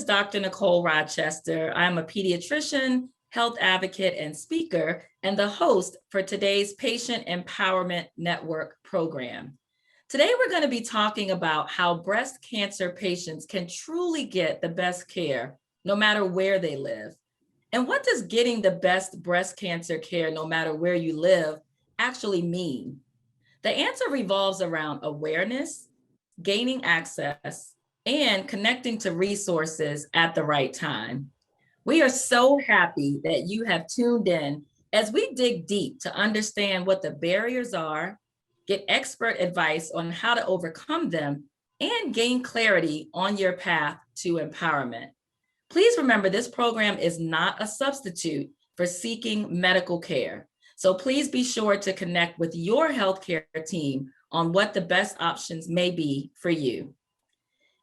is Dr. Nicole Rochester. I'm a pediatrician, health advocate, and speaker, and the host for today's Patient Empowerment Network program. Today, we're going to be talking about how breast cancer patients can truly get the best care no matter where they live. And what does getting the best breast cancer care no matter where you live actually mean? The answer revolves around awareness, gaining access, and connecting to resources at the right time. We are so happy that you have tuned in as we dig deep to understand what the barriers are, get expert advice on how to overcome them, and gain clarity on your path to empowerment. Please remember, this program is not a substitute for seeking medical care. So please be sure to connect with your healthcare team on what the best options may be for you.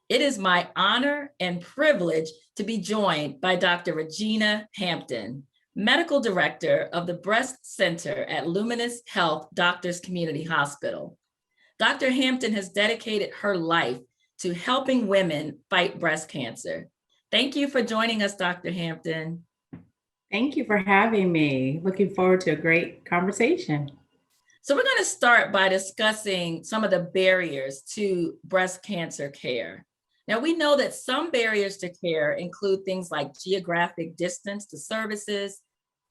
It is my honor and privilege to be joined by Dr. Regina Hampton, Medical Director of the Breast Center at Luminous Health Doctors Community Hospital. Dr. Hampton has dedicated her life to helping women fight breast cancer. Thank you for joining us, Dr. Hampton. Thank you for having me. Looking forward to a great conversation. So we're going to start by discussing some of the barriers to breast cancer care. Now, we know that some barriers to care include things like geographic distance to services,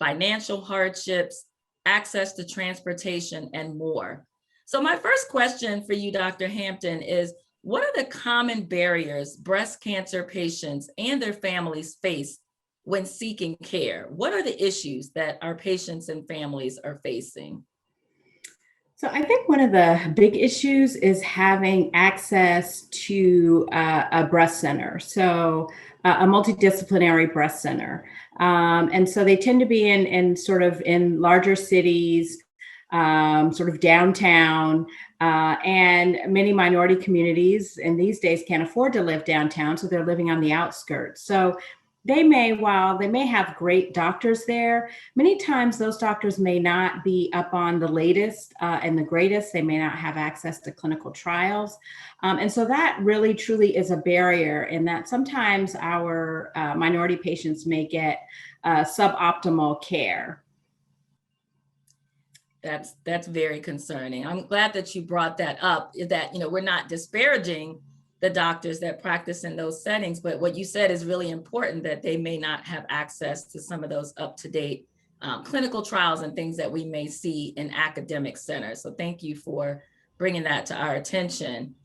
financial hardships, access to transportation, and more. So my first question for you, Dr. Hampton, is what are the common barriers breast cancer patients and their families face when seeking care? What are the issues that our patients and families are facing? So I think one of the big issues is having access to a breast center. So a multidisciplinary breast center. And so they tend to be in sort of in larger cities, sort of downtown, and many minority communities in these days can't afford to live downtown, so they're living on the outskirts. So while they may have great doctors there, many times those doctors may not be up on the latest and the greatest. They may not have access to clinical trials. And so that really truly is a barrier in that sometimes our minority patients may get suboptimal care. That's very concerning. I'm glad that you brought that up, that, we're not disparaging the doctors that practice in those settings, but what you said is really important, that they may not have access to some of those up-to-date clinical trials and things that we may see in academic centers. So thank you for bringing that to our attention.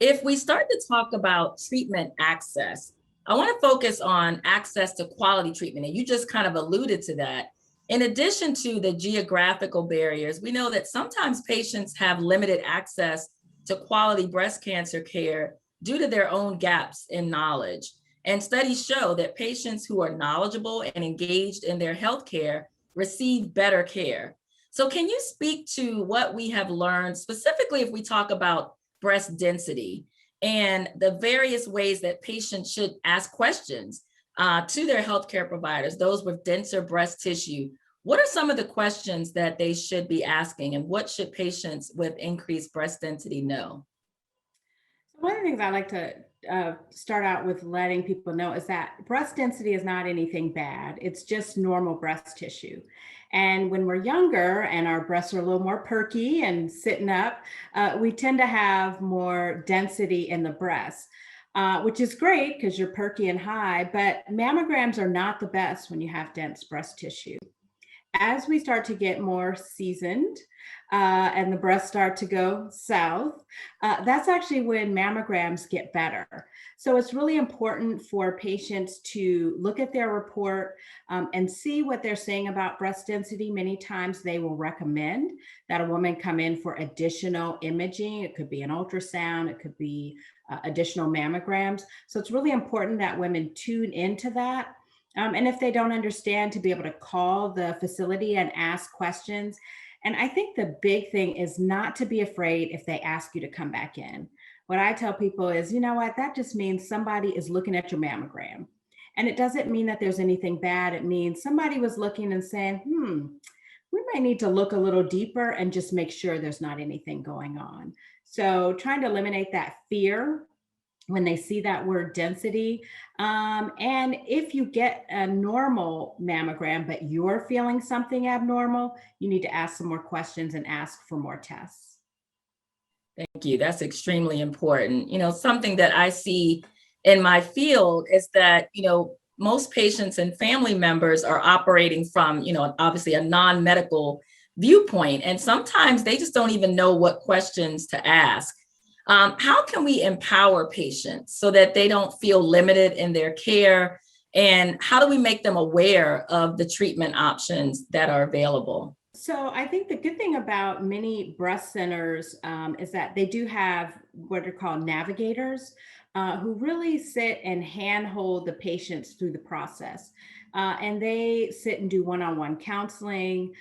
If we start to talk about treatment access, I want to focus on access to quality treatment, and you just kind of alluded to that. In addition to the geographical barriers, we know that sometimes patients have limited access to quality breast cancer care due to their own gaps in knowledge. And studies show that patients who are knowledgeable and engaged in their healthcare receive better care. So can you speak to what we have learned, specifically if we talk about breast density and the various ways that patients should ask questions to their healthcare providers, those with denser breast tissue? What are some of the questions that they should be asking, and what should patients with increased breast density know? One of the things I like to start out with letting people know is that breast density is not anything bad. It's just normal breast tissue. And when we're younger and our breasts are a little more perky and sitting up, we tend to have more density in the breast, which is great because you're perky and high, but mammograms are not the best when you have dense breast tissue. As we start to get more seasoned and the breasts start to go south, that's actually when mammograms get better. So it's really important for patients to look at their report and see what they're saying about breast density. Many times they will recommend that a woman come in for additional imaging. It could be an ultrasound, it could be additional mammograms. So it's really important that women tune into that. And if they don't understand, to be able to call the facility and ask questions. And I think the big thing is not to be afraid if they ask you to come back in. What I tell people is, you know what, that just means somebody is looking at your mammogram. And it doesn't mean that there's anything bad. It means somebody was looking and saying, we might need to look a little deeper and just make sure there's not anything going on. So trying to eliminate that fear when they see that word density. And if you get a normal mammogram, but you're feeling something abnormal, you need to ask some more questions and ask for more tests. Thank you. That's extremely important. Something that I see in my field is that, most patients and family members are operating from, obviously a non-medical viewpoint. And sometimes they just don't even know what questions to ask. How can we empower patients so that they don't feel limited in their care? And how do we make them aware of the treatment options that are available? So I think the good thing about many breast centers is that they do have what are called navigators who really sit and handhold the patients through the process. And they sit and do one-on-one counseling.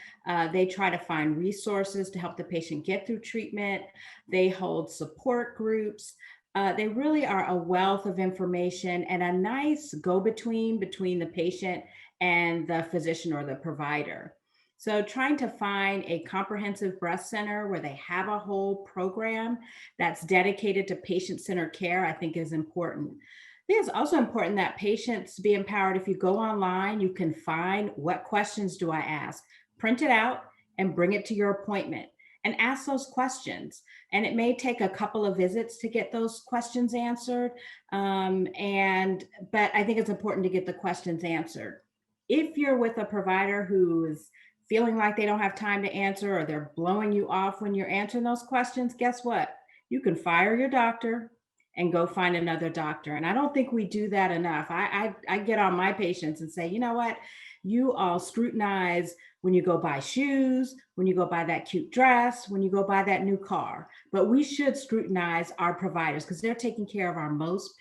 They try to find resources to help the patient get through treatment. They hold support groups. They really are a wealth of information and a nice go-between between the patient and the physician or the provider. So, trying to find a comprehensive breast center where they have a whole program that's dedicated to patient centered care, I think is important. I think it's also important that patients be empowered. If you go online, you can find what questions do I ask, print it out and bring it to your appointment and ask those questions. And it may take a couple of visits to get those questions answered. But I think it's important to get the questions answered. If you're with a provider who is feeling like they don't have time to answer or they're blowing you off when you're answering those questions, guess what? You can fire your doctor and go find another doctor. And I don't think we do that enough. I get on my patients and say, you know what? You all scrutinize when you go buy shoes, when you go buy that cute dress, when you go buy that new car. But we should scrutinize our providers because they're taking care of our most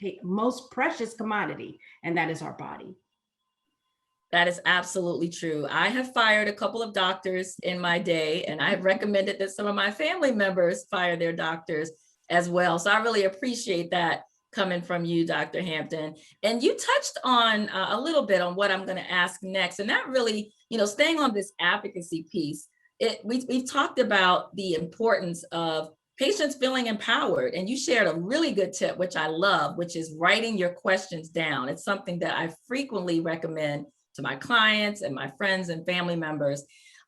precious commodity, and that is our body. That is absolutely true. I have fired a couple of doctors in my day, and I have recommended that some of my family members fire their doctors as well. So I really appreciate that coming from you, Dr. Hampton. And you touched on a little bit on what I'm going to ask next. And that really, staying on this advocacy piece, we've talked about the importance of patients feeling empowered. And you shared a really good tip, which I love, which is writing your questions down. It's something that I frequently recommend to my clients and my friends and family members.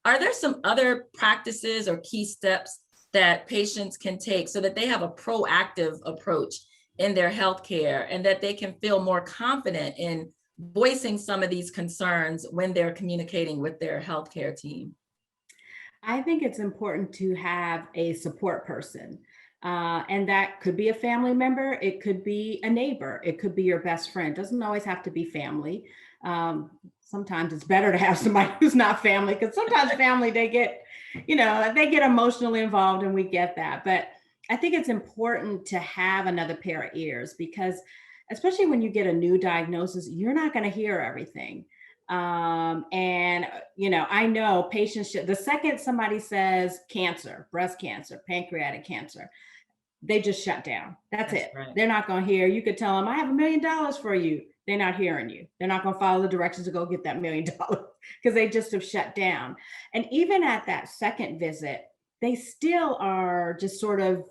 Are there some other practices or key steps that patients can take so that they have a proactive approach in their healthcare and that they can feel more confident in voicing some of these concerns when they're communicating with their healthcare team? I think it's important to have a support person. And that could be a family member, it could be a neighbor, it could be your best friend. It doesn't always have to be family. Sometimes it's better to have somebody who's not family because sometimes family they get emotionally involved and we get that. But I think it's important to have another pair of ears because especially when you get a new diagnosis, you're not going to hear everything. I know patients the second somebody says cancer, breast cancer, pancreatic cancer, they just shut down. That's it. Right. They're not going to hear. You could tell them, I have $1 million for you. They're not hearing you. They're not going to follow the directions to go get that $1 million because they just have shut down. And even at that second visit, they still are just sort of,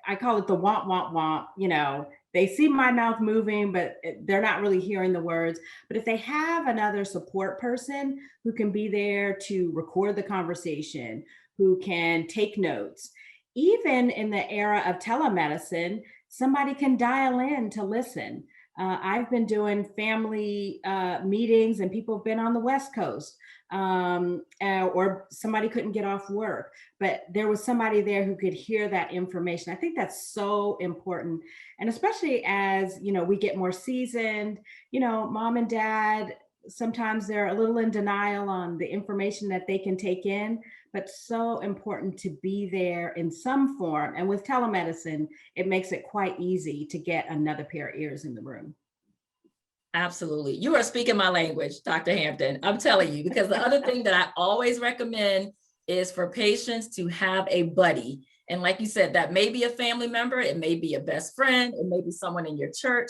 I call it the womp, womp, womp, they see my mouth moving, but they're not really hearing the words. But if they have another support person who can be there to record the conversation, who can take notes, even in the era of telemedicine, somebody can dial in to listen. I've been doing family meetings and people have been on the West Coast or somebody couldn't get off work, but there was somebody there who could hear that information. I think that's so important. And especially as, we get more seasoned, mom and dad, sometimes they're a little in denial on the information that they can take in, but so important to be there in some form. And with telemedicine, it makes it quite easy to get another pair of ears in the room. Absolutely. You are speaking my language, Dr. Hampton. I'm telling you, because the other thing that I always recommend is for patients to have a buddy. And like you said, that may be a family member, it may be a best friend, it may be someone in your church.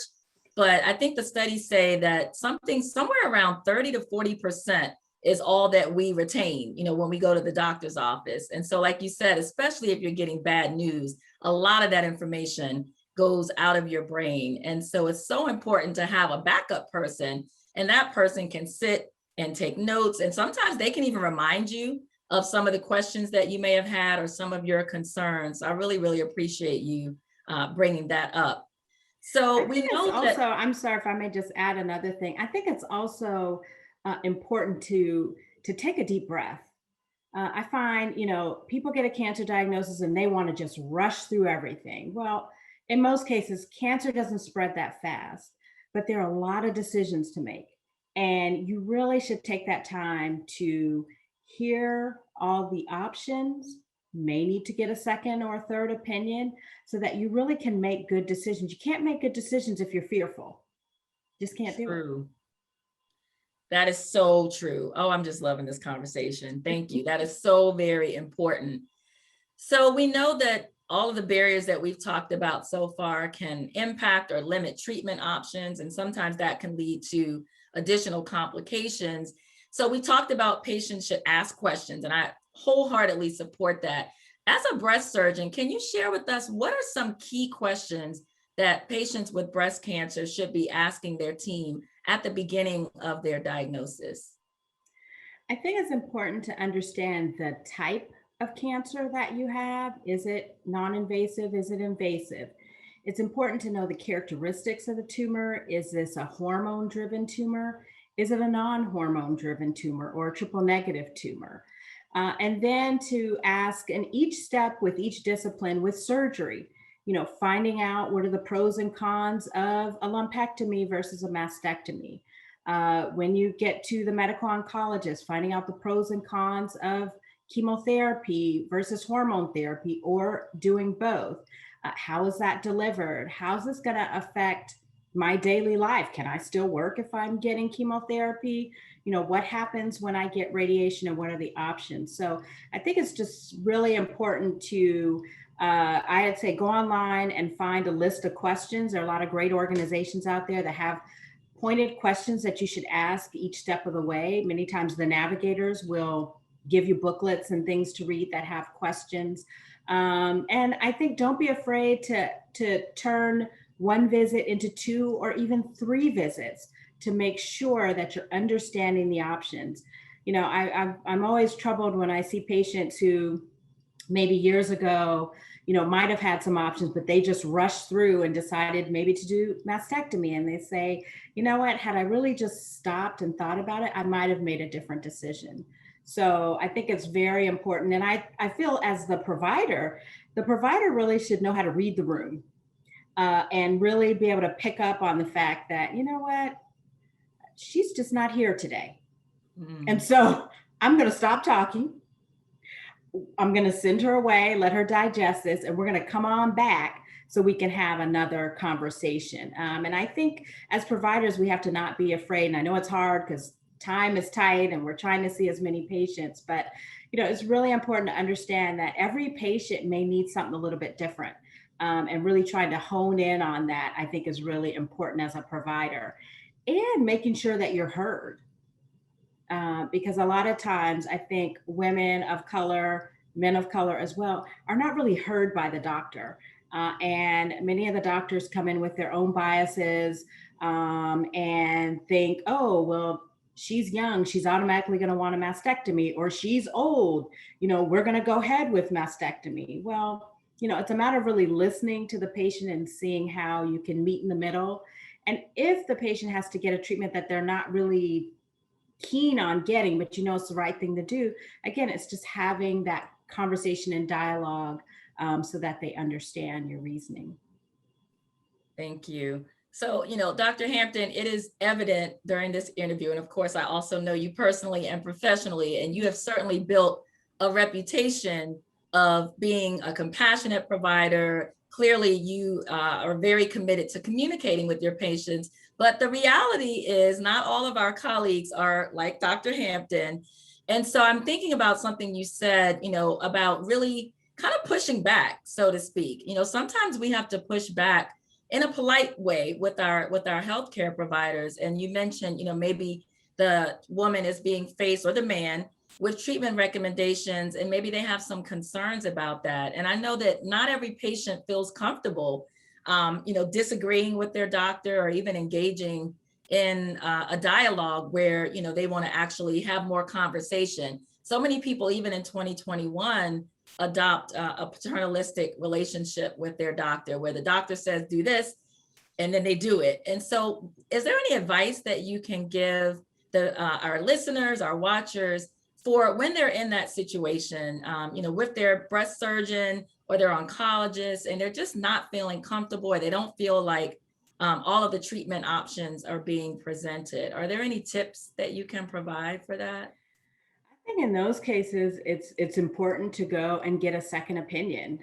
But I think the studies say that somewhere around 30 to 40% is all that we retain, when we go to the doctor's office. And so, like you said, especially if you're getting bad news, a lot of that information goes out of your brain. And so it's so important to have a backup person, and that person can sit and take notes. And sometimes they can even remind you of some of the questions that you may have had or some of your concerns. I really, really appreciate you bringing that up. So I we think it's know also, that, I'm sorry if I may just add another thing. I think it's also important to take a deep breath. I find, people get a cancer diagnosis and they want to just rush through everything. Well, in most cases, cancer doesn't spread that fast, but there are a lot of decisions to make. And you really should take that time to hear all the options, may need to get a second or a third opinion so that you really can make good decisions. You can't make good decisions if you're fearful. Just can't do it. true. That is so true. Oh, I'm just loving this conversation. Thank you. That is so very important. So we know that all of the barriers that we've talked about so far can impact or limit treatment options, and sometimes that can lead to additional complications. So we talked about patients should ask questions, and I wholeheartedly support that. As a breast surgeon, can you share with us what are some key questions that patients with breast cancer should be asking their team at the beginning of their diagnosis? I think it's important to understand the type of cancer that you have. Is it non invasive? Is it invasive? It's important to know the characteristics of the tumor. Is this a hormone driven tumor? Is it a non hormone driven tumor or a triple negative tumor? And then to ask in each step with each discipline with surgery, finding out what are the pros and cons of a lumpectomy versus a mastectomy. When you get to the medical oncologist, finding out the pros and cons of chemotherapy versus hormone therapy or doing both. How is that delivered? How's this going to affect my daily life? Can I still work if I'm getting chemotherapy? What happens when I get radiation and what are the options? So I think it's just really important to, I'd say, go online and find a list of questions. There are a lot of great organizations out there that have pointed questions that you should ask each step of the way. Many times the navigators will give you booklets and things to read that have questions. And I think don't be afraid to turn one visit into 2 or even 3 visits to make sure that you're understanding the options. I'm always troubled when I see patients who maybe years ago, might have had some options, but they just rushed through and decided maybe to do mastectomy. And they say, you know what, had I really just stopped and thought about it, I might have made a different decision. So I think it's very important. And I feel as the provider really should know how to read the room and really be able to pick up on the fact that, you know what, she's just not here today. And so I'm going to stop talking. I'm going to send her away, let her digest this, and we're going to come on back so we can have another conversation. And I think as providers, we have to not be afraid. And I know it's hard because time is tight and we're trying to see as many patients, but it's really important to understand that every patient may need something a little bit different. And really trying to hone in on that, I think, is really important as a provider, and making sure that you're heard. Because a lot of times I think women of color, men of color as well, are not really heard by the doctor. And many of the doctors come in with their own biases and think, oh, well, she's young, she's automatically going to want a mastectomy, or she's old, we're going to go ahead with mastectomy. Well, it's a matter of really listening to the patient and seeing how you can meet in the middle. And if the patient has to get a treatment that they're not really keen on getting, but it's the right thing to do, again, it's just having that conversation and dialogue so that they understand your reasoning. Thank you. So, Dr. Hampton, it is evident during this interview, and of course, I also know you personally and professionally, and you have certainly built a reputation of being a compassionate provider. Clearly, you are very committed to communicating with your patients, but the reality is not all of our colleagues are like Dr. Hampton. And so I'm thinking about something you said, about really kind of pushing back, so to speak. Sometimes we have to push back in a polite way with our healthcare providers. And you mentioned, maybe the woman is being faced, or the man, with treatment recommendations, and maybe they have some concerns about that. And I know that not every patient feels comfortable disagreeing with their doctor or even engaging in a dialogue where, they want to actually have more conversation. So many people, even in 2021, adopt a paternalistic relationship with their doctor, where the doctor says, do this, and then they do it. And so is there any advice that you can give our listeners, our watchers, for when they're in that situation, with their breast surgeon or their oncologist, and they're just not feeling comfortable, or they don't feel like all of the treatment options are being presented? Are there any tips that you can provide for that? I think in those cases, it's important to go and get a second opinion.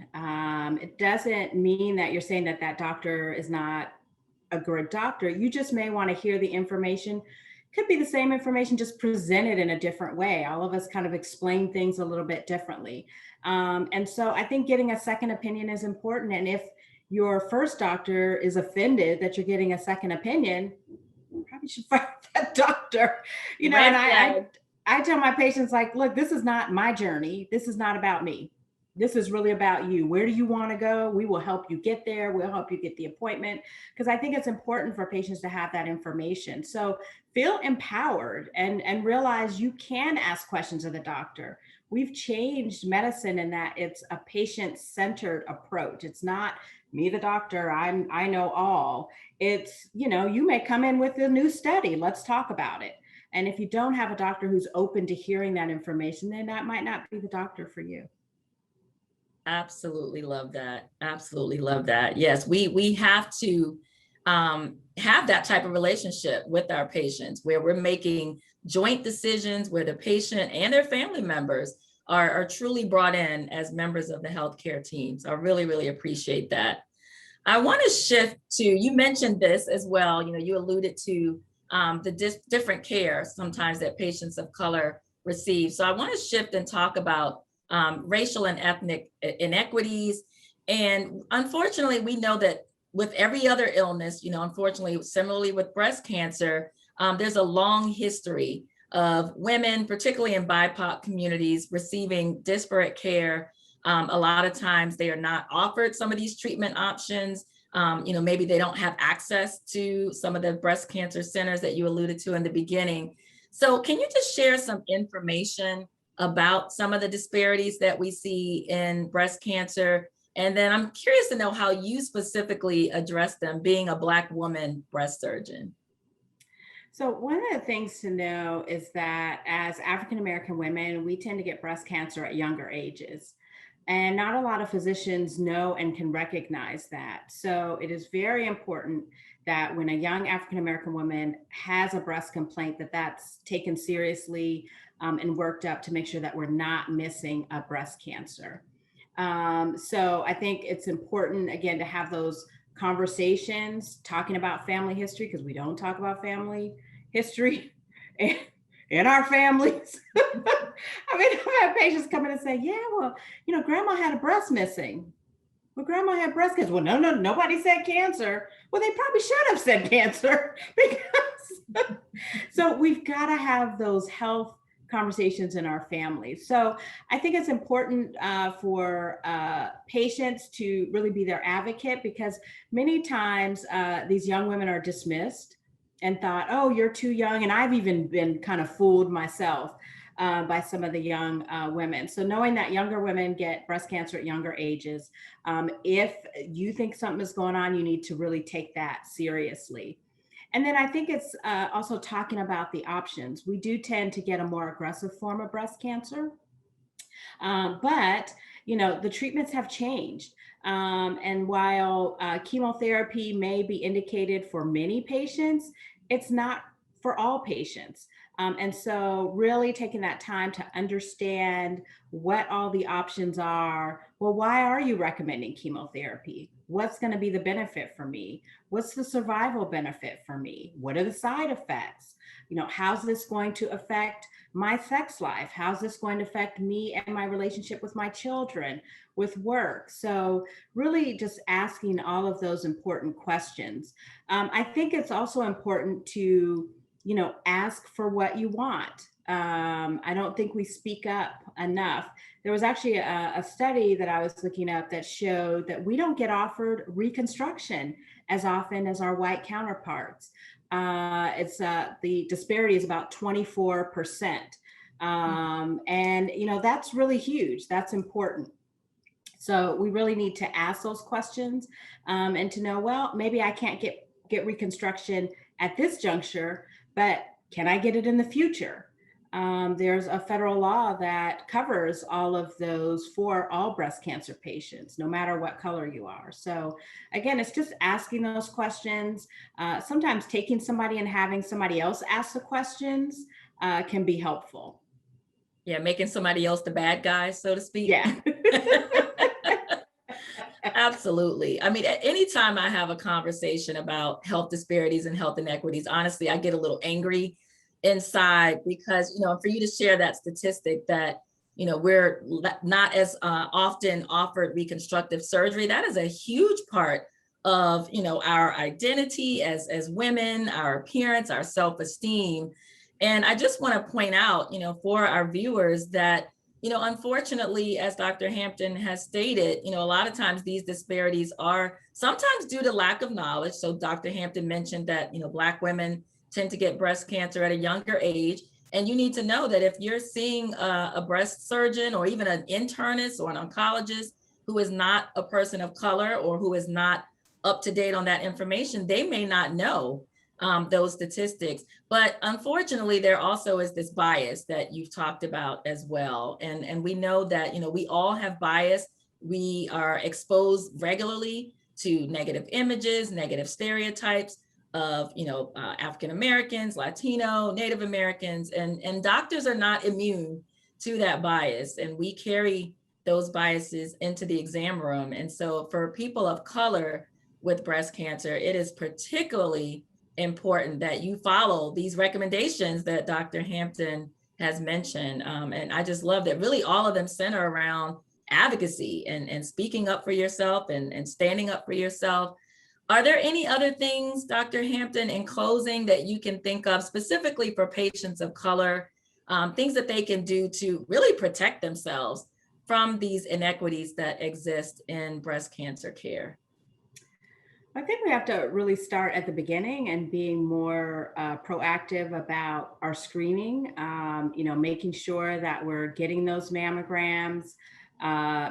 It doesn't mean that you're saying that that doctor is not a good doctor. You just may want to hear the information. Could be the same information, just presented in a different way. All of us kind of explain things a little bit differently. And so I think getting a second opinion is important. And if your first doctor is offended that you're getting a second opinion, you probably should fire that doctor. And I tell my patients, like, look, this is not my journey. This is not about me. This is really about you. Where do you want to go? We will help you get there. We'll help you get the appointment, because I think it's important for patients to have that information. So feel empowered and realize you can ask questions of the doctor. We've changed medicine in that it's a patient-centered approach. It's not me, the doctor, I know all. It's, you may come in with a new study. Let's talk about it. And if you don't have a doctor who's open to hearing that information, then that might not be the doctor for you. Absolutely love that. Absolutely love that. Yes, we have to have that type of relationship with our patients, where we're making joint decisions, where the patient and their family members are truly brought in as members of the healthcare team. So I really, really appreciate that. I want to shift to, you mentioned this as well, you alluded to the different care sometimes that patients of color receive. So I want to shift and talk about racial and ethnic inequities. And unfortunately, we know that with every other illness, unfortunately, similarly with breast cancer, there's a long history of women, particularly in BIPOC communities, receiving disparate care. A lot of times they are not offered some of these treatment options. Maybe they don't have access to some of the breast cancer centers that you alluded to in the beginning. So can you just share some information about some of the disparities that we see in breast cancer? And then I'm curious to know how you specifically address them, being a Black woman breast surgeon. So one of the things to know is that as African American women, we tend to get breast cancer at younger ages. And not a lot of physicians know and can recognize that. So it is very important that when a young African American woman has a breast complaint, that's taken seriously and worked up to make sure that we're not missing a breast cancer. So I think it's important, again, to have those conversations, talking about family history, because we don't talk about family history in our families. I mean, I've had patients come in and say, yeah, well, grandma had a breast missing. Well, grandma had breast cancer. Well, no, nobody said cancer. Well, they probably should have said cancer, because so we've got to have those health conversations in our families. So I think it's important for patients to really be their advocate, because many times these young women are dismissed and thought, oh, you're too young. And I've even been kind of fooled myself by some of the young women. So knowing that younger women get breast cancer at younger ages, if you think something is going on, you need to really take that seriously. And then I think it's also talking about the options. We do tend to get a more aggressive form of breast cancer, but the treatments have changed. And while chemotherapy may be indicated for many patients, it's not for all patients. And so really taking that time to understand what all the options are. Well, why are you recommending chemotherapy? What's going to be the benefit for me? What's the survival benefit for me? What are the side effects? How's this going to affect my sex life? How's this going to affect me and my relationship with my children, with work? So really just asking all of those important questions. I think it's also important to ask for what you want. I don't think we speak up enough. There was actually a study that I was looking up that showed that we don't get offered reconstruction as often as our white counterparts. It's the disparity is about 24%. And that's really huge. That's important. So we really need to ask those questions, and to know, well, maybe I can't get reconstruction at this juncture, but can I get it in the future? There's a federal law that covers all of those for all breast cancer patients, no matter what color you are. So again, it's just asking those questions. Sometimes taking somebody and having somebody else ask the questions can be helpful. Yeah, making somebody else the bad guy, so to speak. Yeah. Absolutely. I mean, anytime I have a conversation about health disparities and health inequities, honestly, I get a little angry inside because, for you to share that statistic that, we're not as often offered reconstructive surgery, that is a huge part of, our identity as women, our appearance, our self-esteem. And I just want to point out, for our viewers that unfortunately, as Dr. Hampton has stated, a lot of times these disparities are sometimes due to lack of knowledge. So Dr. Hampton mentioned that, Black women tend to get breast cancer at a younger age. And you need to know that if you're seeing a breast surgeon or even an internist or an oncologist who is not a person of color or who is not up to date on that information, they may not know those statistics. But unfortunately, there also is this bias that you've talked about as well. And we know that, we all have bias. We are exposed regularly to negative images, negative stereotypes of, African Americans, Latino, Native Americans, and doctors are not immune to that bias. And we carry those biases into the exam room. And so for people of color with breast cancer, it is particularly important that you follow these recommendations that Dr. Hampton has mentioned. And I just love that really all of them center around advocacy and speaking up for yourself and standing up for yourself. Are there any other things, Dr. Hampton, in closing that you can think of specifically for patients of color, things that they can do to really protect themselves from these inequities that exist in breast cancer care? I think we have to really start at the beginning and being more proactive about our screening, making sure that we're getting those mammograms,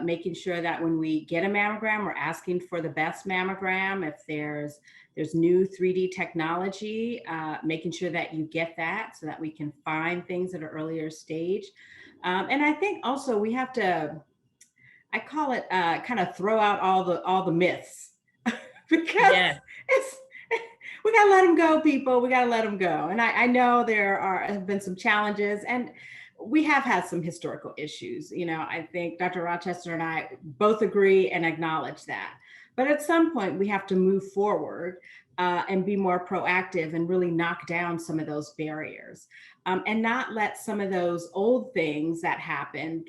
making sure that when we get a mammogram, we're asking for the best mammogram. If there's new 3D technology, making sure that you get that so that we can find things at an earlier stage. And I think also we have to, I call it kind of throw out all the myths. Because Yeah. we gotta let them go, people. We gotta let them go. And I know have been some challenges, and we have had some historical issues. I think Dr. Rochester and I both agree and acknowledge that. But at some point, we have to move forward and be more proactive and really knock down some of those barriers, and not let some of those old things that happened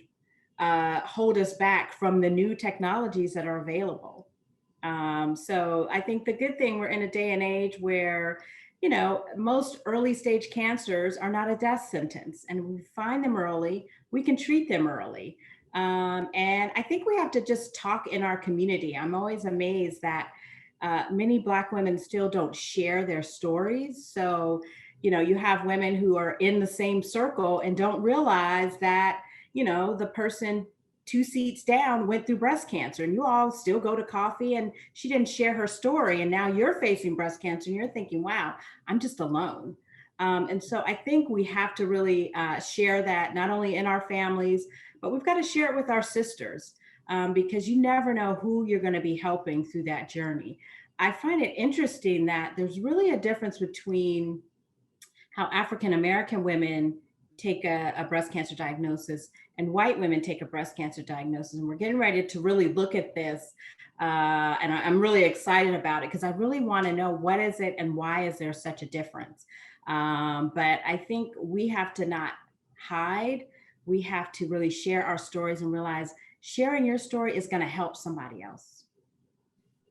hold us back from the new technologies that are available. So I think the good thing, we're in a day and age where, most early stage cancers are not a death sentence, and we find them early, we can treat them early. And I think we have to just talk in our community. I'm always amazed that many Black women still don't share their stories. So, you have women who are in the same circle and don't realize that, the person 2 seats down went through breast cancer, and you all still go to coffee, and she didn't share her story, and now you're facing breast cancer and you're thinking, wow, I'm just alone. And so I think we have to really share that, not only in our families, but we've got to share it with our sisters, because you never know who you're going to be helping through that journey. I find it interesting that there's really a difference between how African American women take a breast cancer diagnosis and white women take a breast cancer diagnosis. And we're getting ready to really look at this. And I'm really excited about it because I really want to know, what is it and why is there such a difference? But I think we have to not hide. We have to really share our stories and realize sharing your story is going to help somebody else.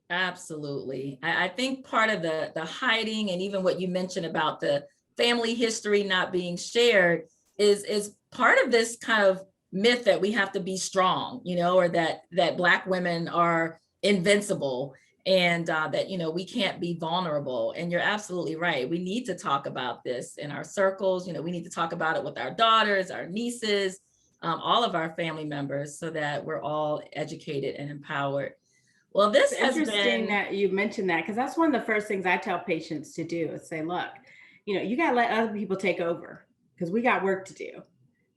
Absolutely. I think part of the hiding, and even what you mentioned about the family history not being shared, is part of this kind of myth that we have to be strong, or that Black women are invincible, and that we can't be vulnerable. And you're absolutely right. We need to talk about this in our circles. We need to talk about it with our daughters, our nieces, all of our family members, so that we're all educated and empowered. Well, this It's has interesting been. that you mentioned that, because that's one of the first things I tell patients to do is say, look, you got to let other people take over because we got work to do.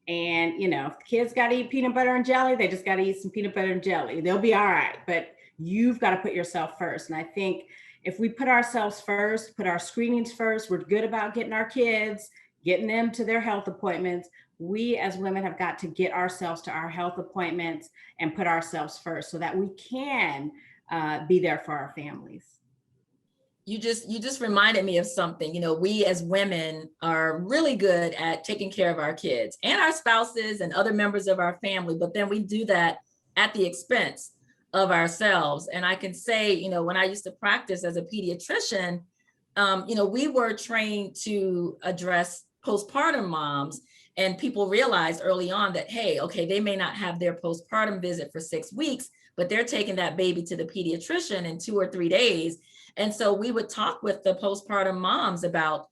And, if the kids got to eat peanut butter and jelly, they just got to eat some peanut butter and jelly. They'll be all right. But you've got to put yourself first. And I think if we put ourselves first, put our screenings first, we're good about getting our kids, getting them to their health appointments. We as women have got to get ourselves to our health appointments and put ourselves first so that we can be there for our families. You just reminded me of something. We as women are really good at taking care of our kids and our spouses and other members of our family, but then we do that at the expense of ourselves. And I can say, when I used to practice as a pediatrician, we were trained to address postpartum moms, and people realized early on that, hey, okay, they may not have their postpartum visit for 6 weeks, but they're taking that baby to the pediatrician in 2 or 3 days. And so we would talk with the postpartum moms about,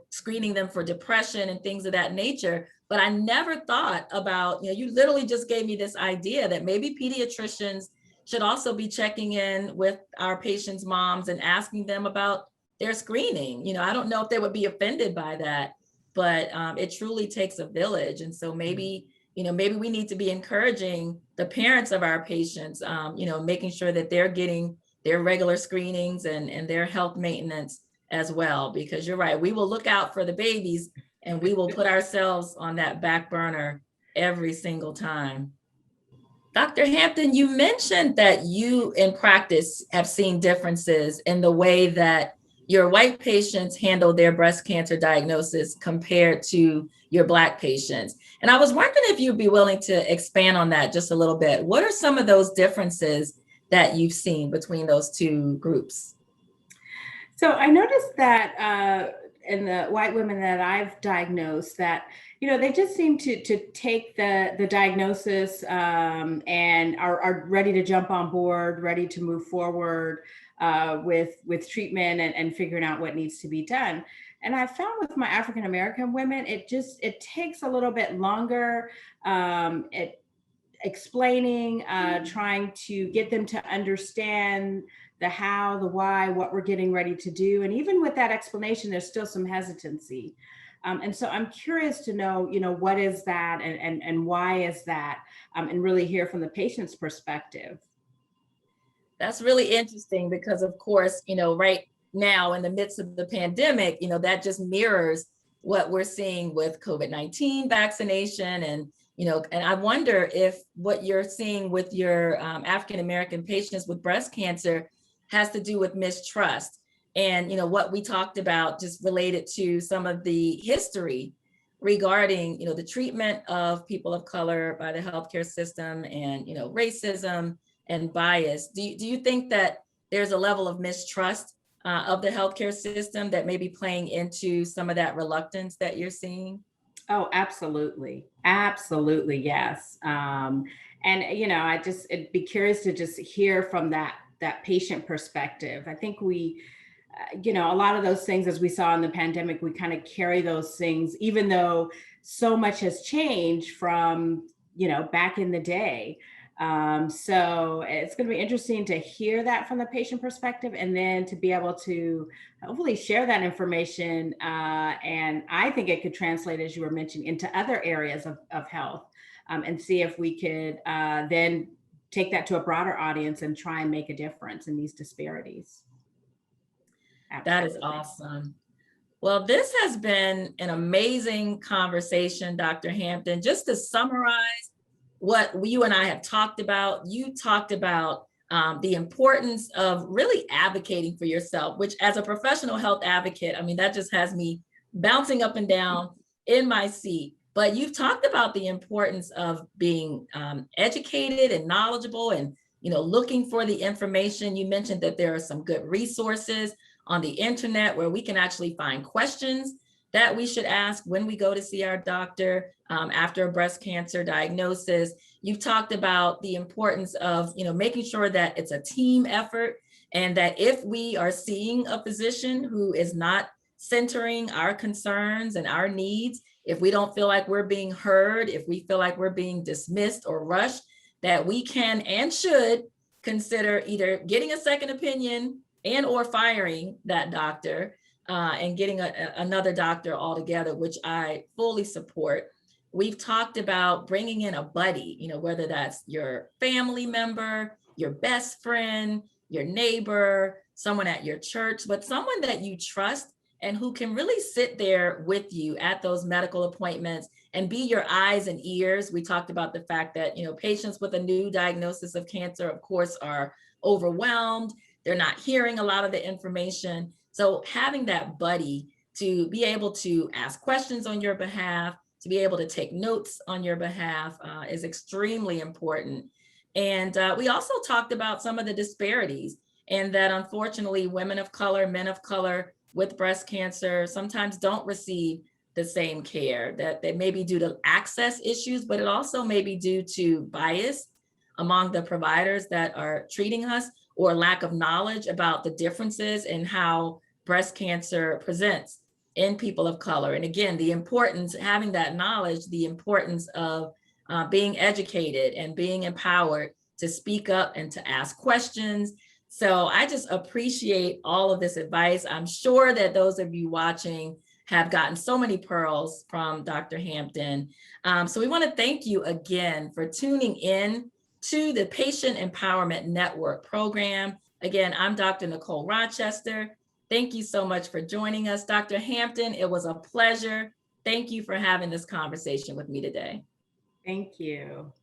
screening them for depression and things of that nature. But I never thought about, you literally just gave me this idea that maybe pediatricians should also be checking in with our patients' moms and asking them about their screening. I don't know if they would be offended by that, but it truly takes a village. And so maybe we need to be encouraging the parents of our patients, making sure that they're getting their regular screenings and their health maintenance as well, because you're right, we will look out for the babies and we will put ourselves on that back burner every single time. Dr. Hampton, you mentioned that you in practice have seen differences in the way that your white patients handle their breast cancer diagnosis compared to your Black patients. And I was wondering if you'd be willing to expand on that just a little bit. What are some of those differences that you've seen between those two groups? So I noticed that in the white women that I've diagnosed, that they just seem to take the diagnosis and are ready to jump on board, ready to move forward with treatment and figuring out what needs to be done. And I found with my African American women, it takes a little bit longer. Explaining, trying to get them to understand the how, the why, what we're getting ready to do. And even with that explanation, there's still some hesitancy. And so I'm curious to know, what is that and why is that, and really hear from the patient's perspective. That's really interesting because, of course, right now in the midst of the pandemic, that just mirrors what we're seeing with COVID-19 vaccination. And I wonder if what you're seeing with your African-American patients with breast cancer has to do with mistrust. And, what we talked about just related to some of the history regarding, the treatment of people of color by the healthcare system and, racism and bias. Do you think that there's a level of mistrust of the healthcare system that may be playing into some of that reluctance that you're seeing? Oh, absolutely. Absolutely. Yes. And, I'd be curious to just hear from that patient perspective. I think a lot of those things, as we saw in the pandemic, we kind of carry those things, even though so much has changed from, back in the day. So it's going to be interesting to hear that from the patient perspective, and then to be able to hopefully share that information. And I think it could translate, as you were mentioning, into other areas of health, and see if we could then take that to a broader audience and try and make a difference in these disparities. That is Absolutely. awesome. Well, this has been an amazing conversation, Dr. Hampton. Just to summarize what you and I have talked about, you talked about the importance of really advocating for yourself, which as a professional health advocate, I mean, that just has me bouncing up and down in my seat. But you've talked about the importance of being educated and knowledgeable and, looking for the information. You mentioned that there are some good resources on the internet where we can actually find questions that we should ask when we go to see our doctor after a breast cancer diagnosis. You've talked about the importance of, making sure that it's a team effort, and that if we are seeing a physician who is not centering our concerns and our needs, if we don't feel like we're being heard, if we feel like we're being dismissed or rushed, that we can and should consider either getting a second opinion and or firing that doctor and getting another doctor altogether, which I fully support. We've talked about bringing in a buddy, whether that's your family member, your best friend, your neighbor, someone at your church, but someone that you trust and who can really sit there with you at those medical appointments and be your eyes and ears. We talked about the fact that, patients with a new diagnosis of cancer, of course, are overwhelmed. They're not hearing a lot of the information. So having that buddy to be able to ask questions on your behalf, to be able to take notes on your behalf is extremely important. And we also talked about some of the disparities, and that unfortunately women of color, men of color with breast cancer sometimes don't receive the same care, that they may be due to access issues, but it also may be due to bias among the providers that are treating us, or lack of knowledge about the differences in how breast cancer presents in people of color. And again, the importance, having that knowledge, the importance of being educated and being empowered to speak up and to ask questions. So I just appreciate all of this advice. I'm sure that those of you watching have gotten so many pearls from Dr. Hampton. So we want to thank you again for tuning in to the Patient Empowerment Network program. Again, I'm Dr. Nicole Rochester. Thank you so much for joining us, Dr. Hampton. It was a pleasure. Thank you for having this conversation with me today. Thank you.